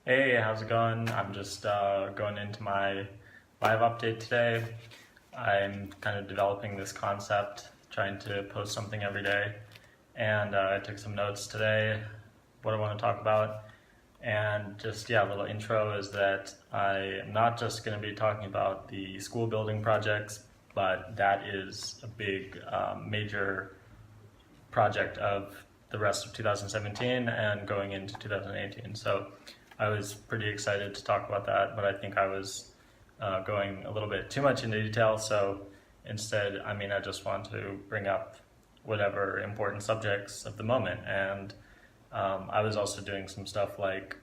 Hey, how's it going? I'm just going into my live update today. I'm kind of developing this concept, trying to post something every day, and I took some notes today, what I want to talk about. And just, yeah, a little intro is that I am not just going to be talking about the school building projects, but that is a big, major project of the rest of 2017 and going into 2018. So I was pretty excited to talk about that, but I think I was going a little bit too much into detail. So instead, I just want to bring up whatever important subjects of the moment. And I was also doing some stuff like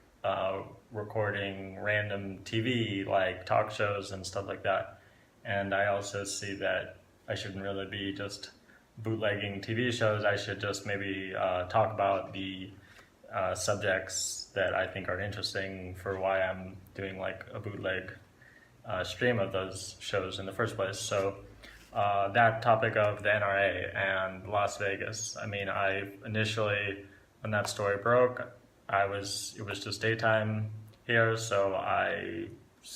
recording random TV, like talk shows and stuff like that. And I also see that I shouldn't really be just bootlegging TV shows. I should just maybe talk about the subjects that I think are interesting for why I'm doing like a bootleg stream of those shows in the first place. So that topic of the NRA and Las Vegas. I initially, when that story broke, it was just daytime here, so I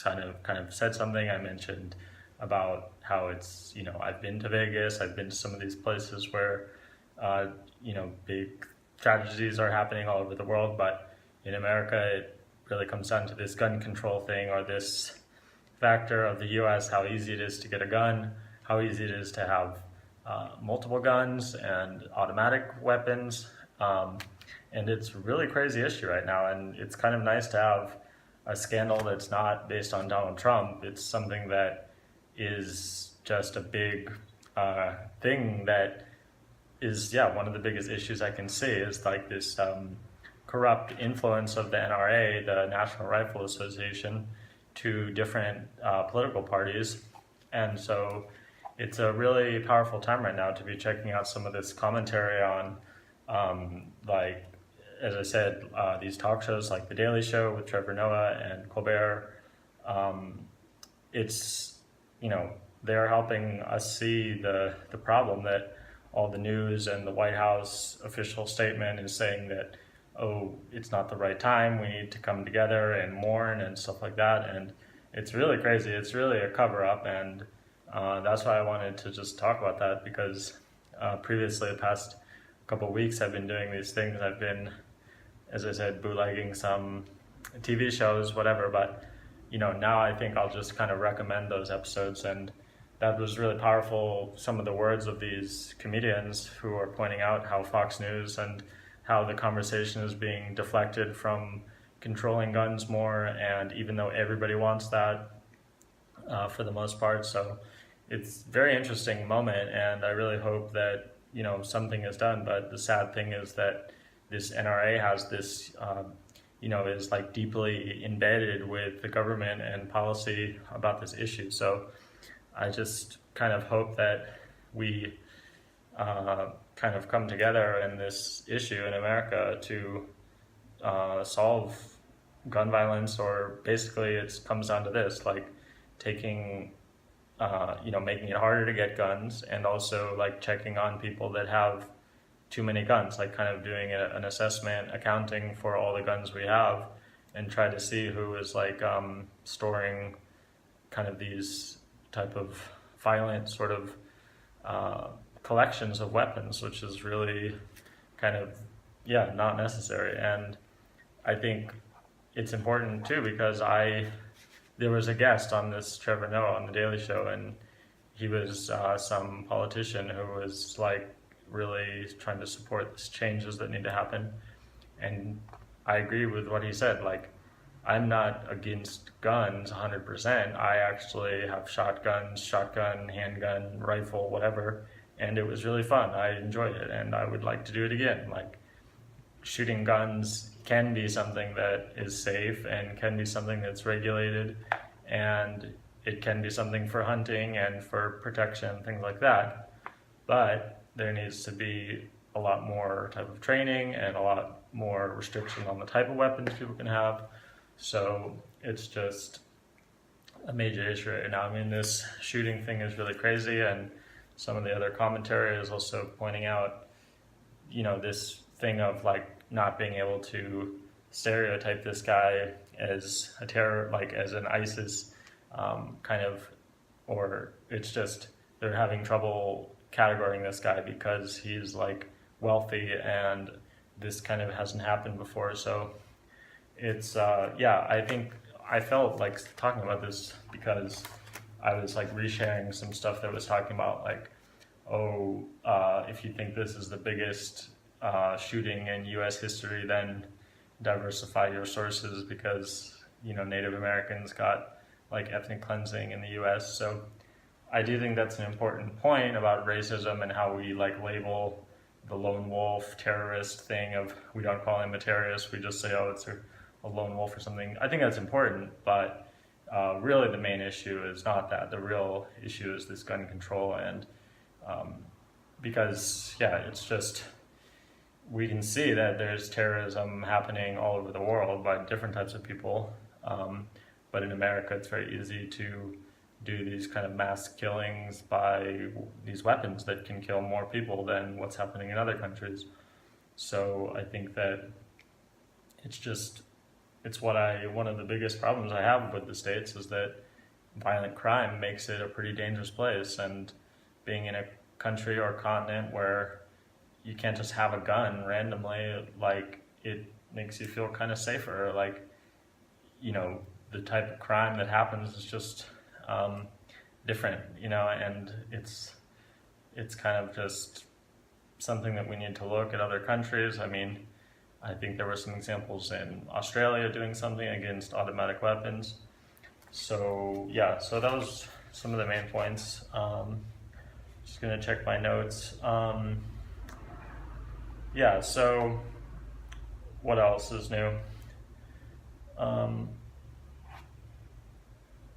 kind of said something. I mentioned about how it's, I've been to Vegas, I've been to some of these places where big tragedies are happening all over the world, but in America it really comes down to this gun control thing, or this factor of the US, how easy it is to get a gun, how easy it is to have multiple guns and automatic weapons. And it's a really crazy issue right now, and it's kind of nice to have a scandal that's not based on Donald Trump. It's something that is just a big thing that is, yeah, one of the biggest issues I can see is like this corrupt influence of the NRA, the National Rifle Association, to different political parties. And so it's a really powerful time right now to be checking out some of this commentary on, as I said, these talk shows like The Daily Show with Trevor Noah and Colbert. It's, they're helping us see the problem that all the news and the White House official statement is saying that, oh, it's not the right time, we need to come together and mourn and stuff like that. And it's really crazy. It's really a cover-up, and that's why I wanted to just talk about that, because previously, the past couple of weeks, I've been doing these things. I've been, as I said, bootlegging some TV shows, whatever, but now I think I'll just kind of recommend those episodes. And that was really powerful, some of the words of these comedians who are pointing out how Fox News and how the conversation is being deflected from controlling guns more, and even though everybody wants that for the most part. So it's a very interesting moment, and I really hope that something is done. But the sad thing is that this NRA has this is like deeply embedded with the government and policy about this issue. So I just kind of hope that we kind of come together in this issue in America to solve gun violence, or basically it comes down to this, like taking, making it harder to get guns, and also like checking on people that have too many guns, like kind of doing an assessment, accounting for all the guns we have, and try to see who is like storing kind of these type of violent sort of collections of weapons, which is really kind of, yeah, not necessary. And I think it's important too, because there was a guest on this Trevor Noah on The Daily Show, and he was some politician who was like really trying to support these changes that need to happen. And I agree with what he said. Like, I'm not against guns 100%. I actually have shotgun, handgun, rifle, whatever, and it was really fun. I enjoyed it, and I would like to do it again. Like, shooting guns can be something that is safe and can be something that's regulated, and it can be something for hunting and for protection, things like that. But there needs to be a lot more type of training and a lot more restriction on the type of weapons people can have. So it's just a major issue right now. This shooting thing is really crazy, and some of the other commentary is also pointing out, this thing of like not being able to stereotype this guy as a terror, like as an ISIS kind of, or it's just they're having trouble categorizing this guy because he's like wealthy and this kind of hasn't happened before. So it's yeah, I think I felt like talking about this because I was like resharing some stuff that was talking about like, oh, if you think this is the biggest shooting in U.S. history, then diversify your sources because Native Americans got like ethnic cleansing in the U.S. So I do think that's an important point about racism and how we like label the lone wolf terrorist thing of we don't call him a terrorist, we just say, oh, it's a lone wolf or something. I think that's important, but really the main issue is not that. The real issue is this gun control, and because yeah, it's just we can see that there's terrorism happening all over the world by different types of people, but in America it's very easy to do these kind of mass killings by these weapons that can kill more people than what's happening in other countries. So I think that it's one of the biggest problems I have with the States is that violent crime makes it a pretty dangerous place, and being in a country or continent where you can't just have a gun randomly, like it makes you feel kind of safer. Like, the type of crime that happens is just different, and it's kind of just something that we need to look at other countries. I mean, I think there were some examples in Australia doing something against automatic weapons. So yeah, so that was some of the main points. Just gonna check my notes. Yeah, so what else is new?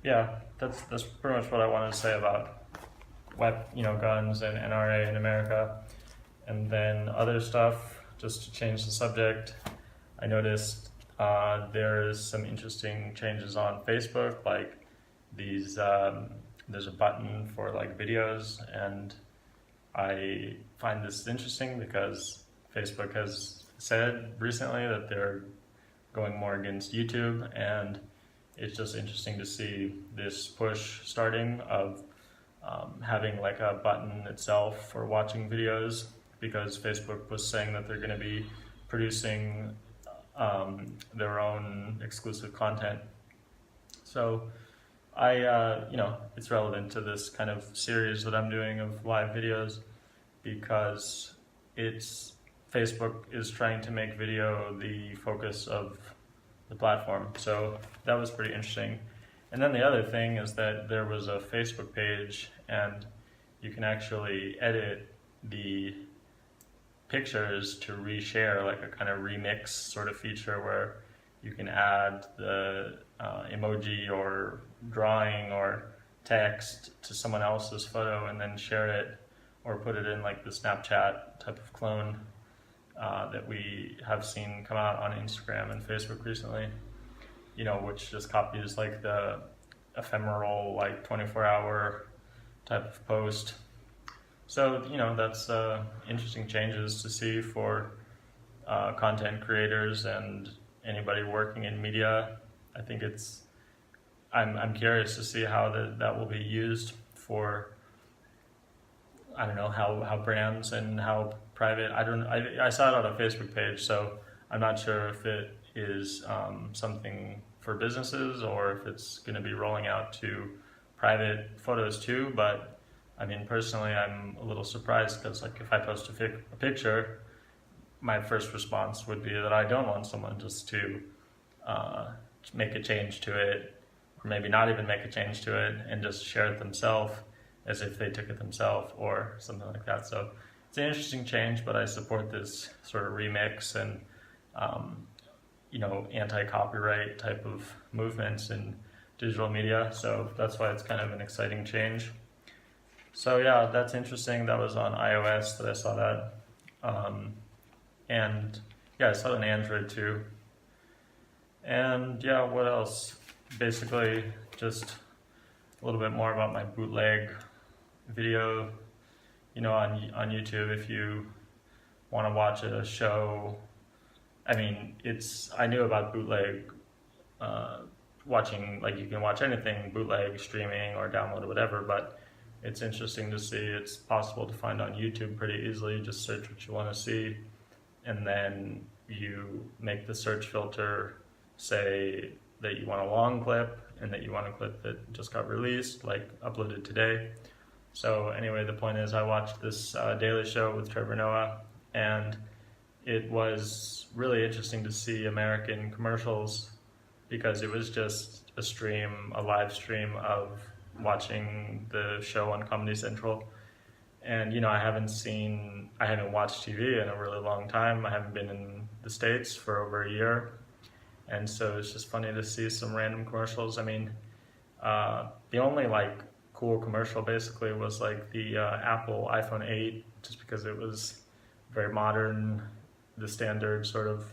Yeah, that's pretty much what I wanted to say about guns and NRA in America. And then other stuff, just to change the subject, I noticed there's some interesting changes on Facebook, like these there's a button for like videos, and I find this interesting because Facebook has said recently that they're going more against YouTube, and it's just interesting to see this push starting of having like a button itself for watching videos, because Facebook was saying that they're going to be producing their own exclusive content. So it's relevant to this kind of series that I'm doing of live videos, because Facebook is trying to make video the focus of the platform. So that was pretty interesting. And then the other thing is that there was a Facebook page, and you can actually edit the pictures to reshare, like a kind of remix sort of feature where you can add the emoji or drawing or text to someone else's photo and then share it, or put it in like the Snapchat type of clone that we have seen come out on Instagram and Facebook recently, which just copies like the ephemeral, like 24-hour type of post. So, that's interesting changes to see for content creators and anybody working in media. I think I'm curious to see how that will be used for, I don't know, how brands and how private, I saw it on a Facebook page, so I'm not sure if it is something for businesses or if it's going to be rolling out to private photos too. But I mean, personally, I'm a little surprised, because like if I post a picture, my first response would be that I don't want someone just to make a change to it, or maybe not even make a change to it and just share it themselves as if they took it themselves or something like that. So it's an interesting change, but I support this sort of remix and anti-copyright type of movements in digital media. So that's why it's kind of an exciting change. So yeah, that's interesting. That was on iOS that I saw that. And yeah, I saw it on Android too. And yeah, what else? Basically just a little bit more about my bootleg video, on YouTube. If you want to watch a show I mean, I knew about bootleg, uh, watching, like you can watch anything bootleg, streaming or download or whatever, but it's interesting to see it's possible to find on YouTube pretty easily. You just search what you want to see, and then you make the search filter say that you want a long clip and that you want a clip that just got released, like uploaded today. So anyway, the point is I watched this Daily Show with Trevor Noah, and it was really interesting to see American commercials because it was just a live stream of watching the show on Comedy Central. And I haven't watched TV in a really long time. I haven't been in the States for over a year. And so it's just funny to see some random commercials. I mean, the only like cool commercial basically was like the Apple iPhone 8, just because it was very modern, the standard sort of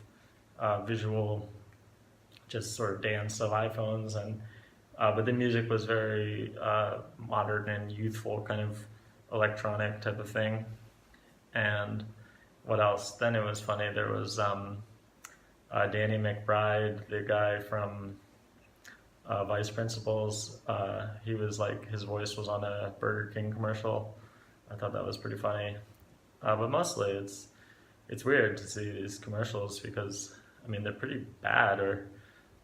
visual, just sort of dance of iPhones, and but the music was very modern and youthful, kind of electronic type of thing. And what else? Then it was funny. There was Danny McBride, the guy from Vice Principals. He was like, his voice was on a Burger King commercial. I thought that was pretty funny. But mostly it's weird to see these commercials because, I mean, they're pretty bad or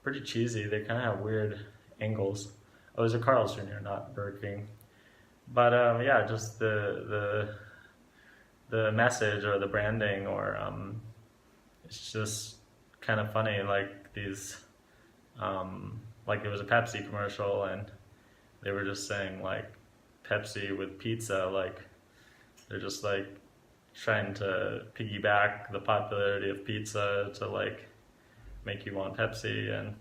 pretty cheesy. They kind of have weird angles. Oh, it was a Carl's Jr., not Burger King. But yeah, just the message or the branding, or it's just kind of funny. Like these, like it was a Pepsi commercial, and they were just saying like Pepsi with pizza. Like they're just like trying to piggyback the popularity of pizza to like make you want Pepsi. And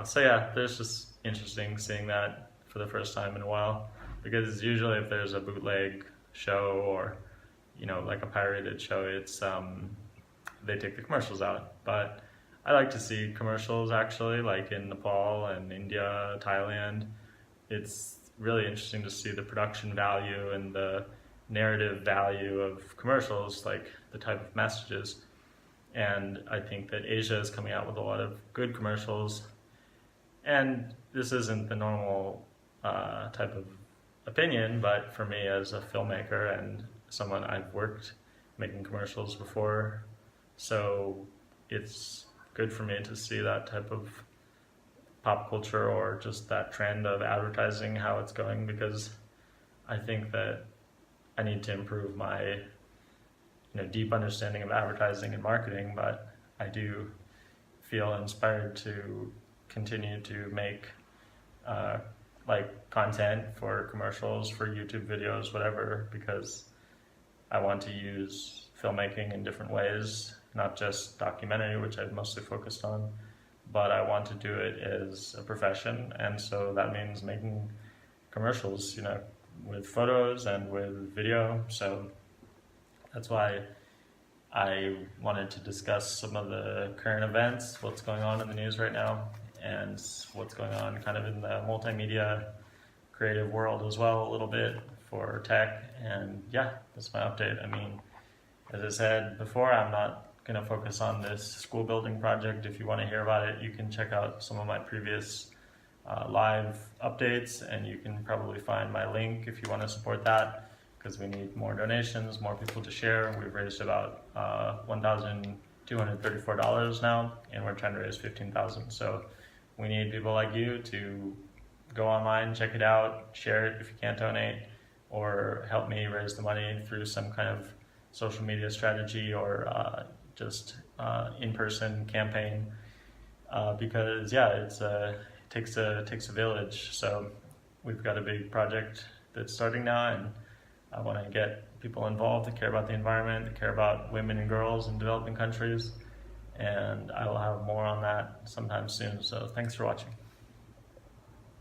so yeah, there's just interesting seeing that for the first time in a while, because usually if there's a bootleg show or like a pirated show, it's they take the commercials out. But I like to see commercials actually, like in Nepal and India, Thailand. It's really interesting to see the production value and the narrative value of commercials, like the type of messages. And I think that Asia is coming out with a lot of good commercials. And this isn't the normal type of opinion, but for me as a filmmaker and someone, I've worked making commercials before, so it's good for me to see that type of pop culture or just that trend of advertising, how it's going, because I think that I need to improve my deep understanding of advertising and marketing, but I do feel inspired to continue to make like content for commercials, for YouTube videos, whatever, because I want to use filmmaking in different ways, not just documentary, which I've mostly focused on, but I want to do it as a profession. And so that means making commercials, with photos and with video. So that's why I wanted to discuss some of the current events, what's going on in the news right now, and what's going on kind of in the multimedia creative world as well, a little bit for tech. And yeah, that's my update. I mean, as I said before, I'm not going to focus on this school building project. If you want to hear about it, you can check out some of my previous live updates, and you can probably find my link if you want to support that, because we need more donations, more people to share. We've raised about $1,234 now, and we're trying to raise $15,000. So we need people like you to go online, check it out, share it if you can't donate, or help me raise the money through some kind of social media strategy or just in-person campaign. Because yeah, it takes a village. So we've got a big project that's starting now, and I want to get people involved that care about the environment, that care about women and girls in developing countries, and I will have more on that sometime soon. So thanks for watching.